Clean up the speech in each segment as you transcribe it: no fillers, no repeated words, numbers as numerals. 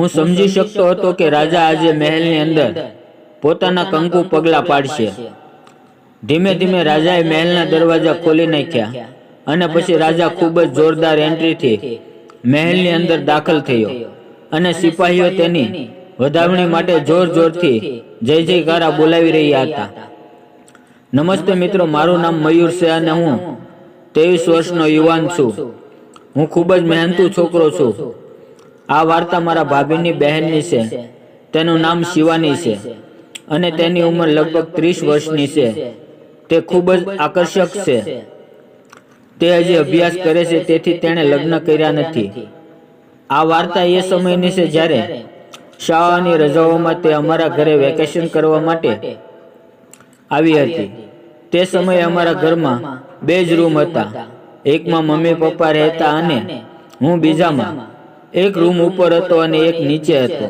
હું સમજી શકતો હતો કે રાજા આજે મહેલની અંદર પોતાના કંકુ પગલા પાડશે। ધીમે ધીમે રાજાએ મહેલના દરવાજા ખોલી નાખ્યા અને પછી રાજા ખૂબ જ જોરદાર એન્ટ્રીથી મહેલની અંદર દાખલ થયો અને સિપાહીઓ તેની વધામણી માટે જોર જોરથી જય જયકારા બોલાવી રહ્યા હતા। નમસ્તે મિત્રો, મારું નામ મયુર છે અને હું 23 વર્ષનો યુવાન છું। હું ખૂબ જ મહેનતુ છોકરો છું। આ વાર્તા મારા ભાભીની બહેનની છે। તેનું નામ શિવાની છે અને તેની ઉંમર લગભગ 30 વર્ષની છે। તે ખૂબ જ આકર્ષક છે। તે હજી અભ્યાસ કરે છે, તેથી તેણે લગ્ન કર્યા નથી। આ વાર્તા એ સમયની છે જ્યારે શાળાની રજાઓમાં તે અમારા ઘરે વેકેશન કરવા માટે આવી હતી। તે સમયે અમારા ઘરમાં 2 જ રૂમ હતા। એકમાં મમ્મી પપ્પા રહેતા અને હું બીજામાં। એક રૂમ ઉપર હતો અને એક નીચે હતો।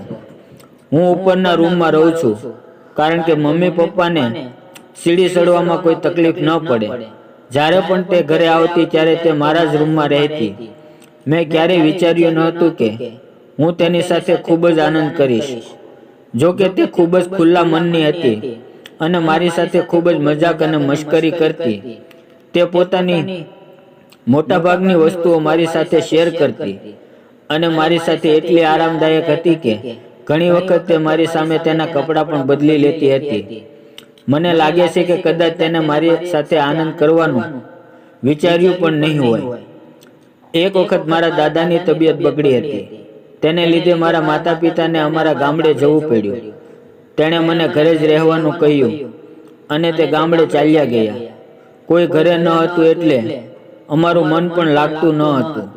હું ઉપરના રૂમમાં રહું છું કારણ કે મમ્મી પપ્પાને સીડી ચડવામાં કોઈ તકલીફ ન પડે। જ્યારે પણ તે ઘરે આવતી ત્યારે તે મારા જ રૂમમાં રહેતી। મેં ક્યારેય વિચાર્યું નહોતું કે હું તેની સાથે ખૂબ જ આનંદ કરીશ। જો કે તે ખૂબ જ ખુલ્લા મનની હતી અને મારી સાથે ખૂબ જ મજાક અને મશ્કરી કરતી। તે પોતાની મોટાભાગની વસ્તુઓ મારી સાથે શેર કરતી અને મારી સાથે એટલી આરામદાયક હતી કે ઘણી વખત તે મારી સામે તેના કપડાં પણ બદલી લેતી હતી। મને લાગે છે કે કદાચ તેને મારી સાથે આનંદ કરવાનું વિચાર્યું પણ નહીં હોય। એક વખત મારા દાદાની તબિયત બગડી હતી। તેને લીધે મારા માતા પિતાને અમારા ગામડે જવું પડ્યું। તેણે મને ઘરે જ રહેવાનું કહ્યું અને તે ગામડે ચાલ્યા ગયા। કોઈ ઘરે ન હતું એટલે અમારું મન પણ લાગતું ન હતું।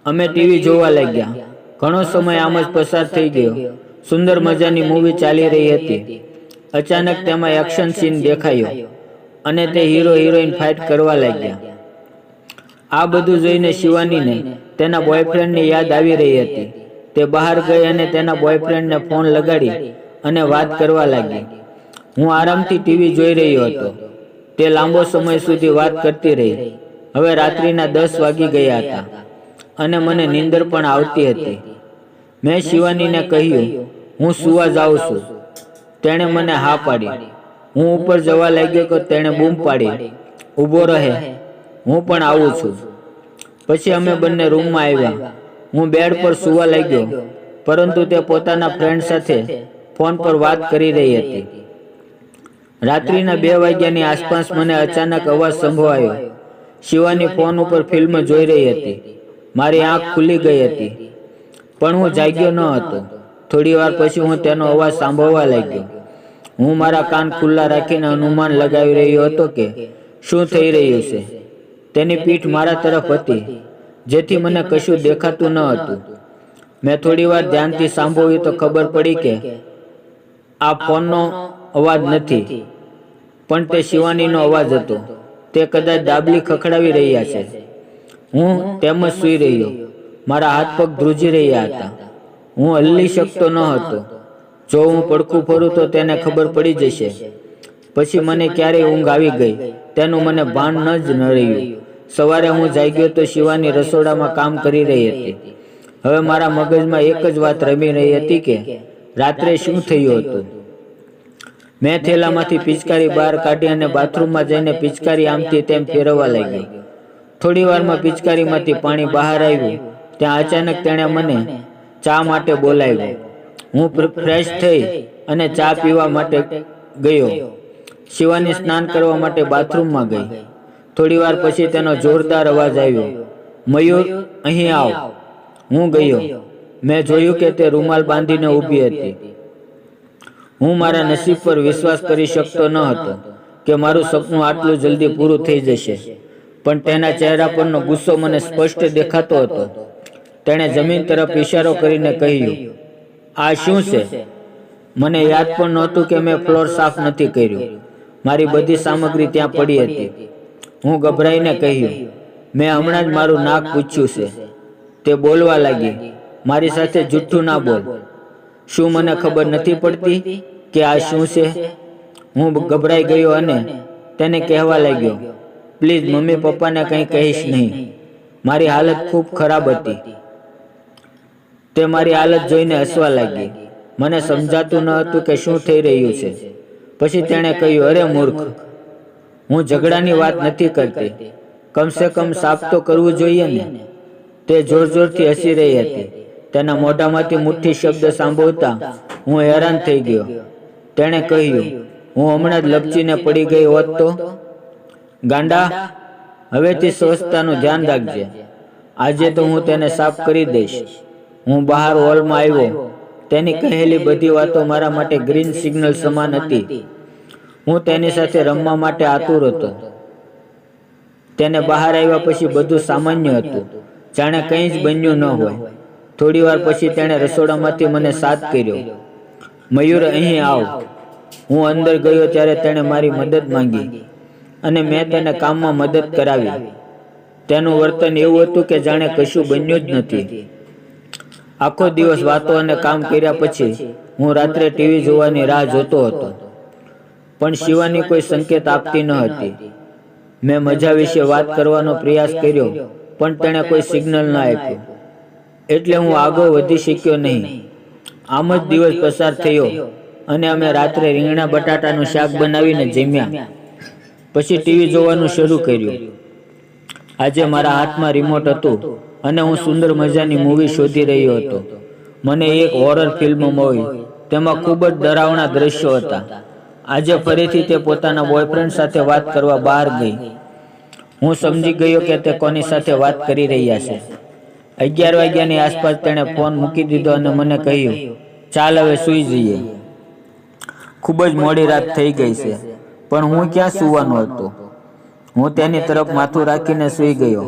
અમે ટીવી જોવા લાગ્યા। ઘણો સમય આમ જ પસાર થઈ ગયો। સુંદર મજાની મૂવી ચાલી રહી હતી। અચાનક તેમાં એક્શન સીન દેખાયો અને તે હીરો હિરોઈન ફાઇટ કરવા લાગ્યા। આ બધું જોઈને શિવાનીને તેના બોયફ્રેન્ડની યાદ આવી રહી હતી। તે બહાર ગઈ અને તેના બોયફ્રેન્ડને ફોન લગાડી અને વાત કરવા લાગી। હું આરામથી ટીવી જોઈ રહ્યો હતો। તે લાંબો સમય સુધી વાત કરતી રહી। હવે રાત્રિના 10 વાગી ગયા હતા અને મને નીંદર પણ આવતી હતી। મેં શિવાનીને કહ્યું, હું સૂવા જાઉં છું। તેણે મને હા પાડી। હું ઉપર જવા લાગ્યો કે તેણે બૂમ પાડી, ઊભો રહે, હું પણ આવું છું। પછી અમે બંને રૂમમાં આવ્યા। હું બેડ પર સૂવા લાગ્યો, પરંતુ તે પોતાના ફ્રેન્ડ સાથે ફોન પર વાત કરી રહી હતી। રાત્રિના 2 વાગ્યાની આસપાસ મને અચાનક અવાજ સંભળાયો। શિવાની ફોન ઉપર ફિલ્મ જોઈ રહી હતી। મારી આંખ ખુલી ગઈ હતી, પણ હું જાગ્યો ન હતો। થોડી વાર પછી હું તેનો અવાજ સાંભળવા લાગ્યો। હું મારા કાન ખુલ્લા રાખીને અનુમાન લગાવી રહ્યો હતો કે શું થઈ રહ્યું છે। તેની પીઠ મારા તરફ હતી, જેથી મને કશું દેખાતું ન હતું। મેં થોડી વાર ધ્યાનથી સાંભળ્યું તો ખબર પડી કે આ ફોનનો અવાજ નથી, પણ તે શિવાનીનો અવાજ હતો। તે કદાચ ડાબલી ખખડાવી રહ્યા છે। હું તેમ જ સૂઈ રહ્યો। મારા હાથ પગ ધ્રુજી રહ્યા હતા। હું હલી શકતો ન હતો। જો હું પડખું ફરું તો તેને ખબર પડી જશે। પછી મને ક્યારેય ઊંઘ આવી ગઈ, તેનું મને ભાન જ ન રહ્યું। સવારે હું જાગ્યો તો શિવાની રસોડામાં કામ કરી રહી હતી। હવે મારા મગજમાં એક જ વાત રમી રહી હતી કે રાત્રે શું થયું હતું। મેં થેલામાંથી પિચકારી બહાર કાઢી અને બાથરૂમમાં જઈને પિચકારી આમથી તેમ ફેરવવા લાગ્યો। થોડી વારમાં પિચકારીમાંથી પાણી બહાર આવ્યું। ત્યાં અચાનક તેણે મને ચા માટે બોલાવ્યો। હું ફ્રેશ થઈ અને ચા પીવા માટે ગયો। શિવાની સ્નાન કરવા માટે બાથરૂમમાં ગઈ। થોડી વાર પછી તેનો જોરદાર અવાજ આવ્યો, મયુર, અહીં આવ। હું ગયો। મેં જોયું કે તે રૂમાલ બાંધીને ઊભી હતી। હું મારા નસીબ પર વિશ્વાસ કરી શકતો ન હતો કે મારું સપનું આટલું જલ્દી પૂરું થઈ જશે, પણ તેના ચહેરા પરનો ગુસ્સો મને સ્પષ્ટ દેખાતો હતો। તેણે જમીન તરફ ઇશારો કરીને કહ્યું, આ શું છે? મને યાદ પણ નહોતું કે મેં ફ્લોર સાફ નથી કર્યું। મારી બધી સામગ્રી ત્યાં પડી હતી। હું ગભરાઈને કહ્યું, મેં હમણાં જ મારું નાક પૂછ્યું છે। તે બોલવા લાગી, મારી સાથે જૂઠું ના બોલ। શું મને ખબર નથી પડતી કે આ શું છે? હું ગભરાઈ ગયો અને તેને કહેવા લાગ્યો, પ્લીઝ મમ્મી પપ્પાને કંઈ કહીશ નહીં। મારી હાલત ખૂબ ખરાબ હતી। તે મારી હાલત જોઈને હસવા લાગી. મને સમજાતું ન હતું કે શું થઈ રહ્યું છે. પછી તેણે કહ્યું, અરે મૂર્ખ, હું ઝઘડાની વાત નથી કરતી, કમસે કમ સાફ તો કરવું જોઈએ ને. તે જોર જોરથી હસી રહી હતી. તેના મોઢામાંથી મુઠ્ઠી શબ્દ સાંભળતા હું હેરાન થઈ ગયો. તેણે કહ્યું, હું હમણાં જ લપચીને પડી ગઈ હોત તો. ગાંડા, હવેથી સ્વચ્છતાનું ધ્યાન રાખજે. આજે તો હું તેને સાફ કરી દઈશ. હું બહાર હોલમાં આવ્યો. તેની કહેલી બધી વાતો મારા માટે ગ્રીન સિગ્નલ સમાન હતી. હું તેની સાથે રમવા માટે આતુર હતો. તેને બહાર આવ્યા પછી બધું સામાન્ય હતું, જાણે કંઈ જ બન્યું ન હોય. થોડી વાર પછી તેણે રસોડામાંથી મને સાથ કર્યો. મયુર, અહીં આવ. હું અંદર ગયો ત્યારે તેણે મારી મદદ માંગી અને મેં તેને કામમાં મદદ કરાવી. તેનું વર્તન એવું હતું કે જાણે કશું બન્યું જ નથી. આખો દિવસ વાતો અને કામ કર્યા પછી હું રાત્રે ટીવી જોવાની રાહ જોતો હતો, પણ શિવાની કોઈ સંકેત આપતી ન હતી. મેં મજા વિશે વાત કરવાનો પ્રયાસ કર્યો, પણ તેણે કોઈ સિગ્નલ ન આપ્યું. એટલે હું આગળ વધી શક્યો નહીં. આમ જ દિવસ પસાર થયો અને અમે રાત્રે રીંગણા બટાટાનું શાક બનાવીને જમ્યા. પછી ટીવી જોવાનું શરૂ કર્યું. આજે મારા હાથમાં રિમોટ હતું અને હું સુંદર મજાની મૂવી શોધી રહ્યો હતો. મને એક હોરર ફિલ્મ મળી. તેમાં ખૂબ જ ડરાવણા દ્રશ્યો હતા. આજે ફરીથી તે પોતાના બોયફ્રેન્ડ સાથે વાત કરવા બહાર ગઈ. હું સમજી ગયો કે તે કોની સાથે વાત કરી રહ્યા છે. 11 વાગ્યાની આસપાસ તેણે ફોન મૂકી દીધો અને મને કહ્યું, ચાલ હવે સૂઈ જઈએ. ખૂબ જ મોડી રાત થઈ ગઈ છે, પણ હું ક્યાં સૂવાનો હતો. હું તેની તરફ માથું રાખીને સૂઈ ગયો.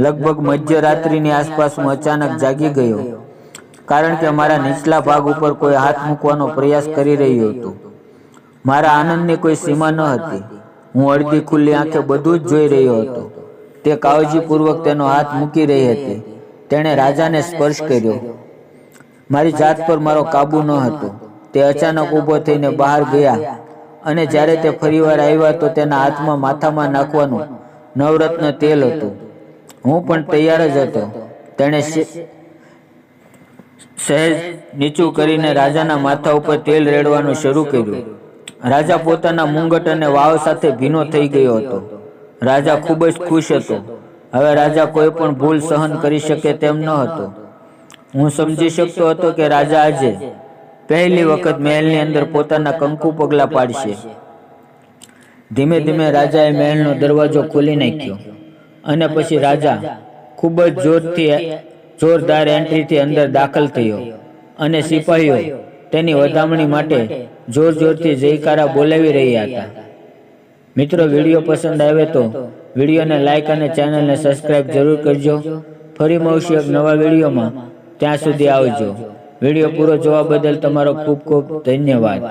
લગભગ મધ્યરાત્રિની આસપાસ હું અચાનક જાગી ગયો, કારણ કે મારા નીચલા ભાગ ઉપર કોઈ હાથ મૂકવાનો પ્રયાસ કરી રહ્યું હતું. મારા આનંદની કોઈ સીમા ન હતી. હું અડધી ખુલ્લી આંખે બધું જ જોઈ રહ્યો હતો. તે કાળજીપૂર્વક તેનો હાથ મૂકી રહી હતી. તેણે રાજાને સ્પર્શ કર્યો. મારી જાત પર મારો કાબુ ન હતો. તે અચાનક ઊભો થઈને બહાર ગયા અને જ્યારે તે ફરીવાર આવ્યા તો તેના હાથમાં માથામાં નાખવાનું નવરત્ન તેલ હતું. હું પણ તૈયાર જ હતો. તેણે સહેજ નીચું કરીને રાજાના માથા ઉપર તેલ રેડવાનું શરૂ કર્યું. રાજા પોતાના મુંગટ અને વાવ સાથે ભીનો થઈ ગયો હતો. રાજા ખૂબ જ ખુશ હતો. હવે રાજા કોઈ પણ ભૂલ સહન કરી શકે તેમ ન હતો. હું સમજી શકતો હતો કે રાજા આજે પહેલી વખત મહેલની અંદર પોતાના કંકુ પગલાં પાડશે. ધીમે ધીમે રાજાએ મહેલનો દરવાજો ખોલી નાખ્યો અને પછી રાજા ખૂબ જ જોરદાર એન્ટ્રીથી અંદર દાખલ થયો અને સિપાહીઓ તેની વધામણી માટે જોર જોરથી જયકારા બોલાવી રહ્યા હતા. મિત્રો, વિડીયો પસંદ આવે તો વિડીયોને લાઈક અને ચેનલને સબસ્ક્રાઈબ જરૂર કરજો. ફરી મળશું એક નવા વિડીયોમાં. ત્યાં સુધી આવજો. વિડીયો પૂરો જોવા બદલ તમારો ખૂબ ખૂબ ધન્યવાદ.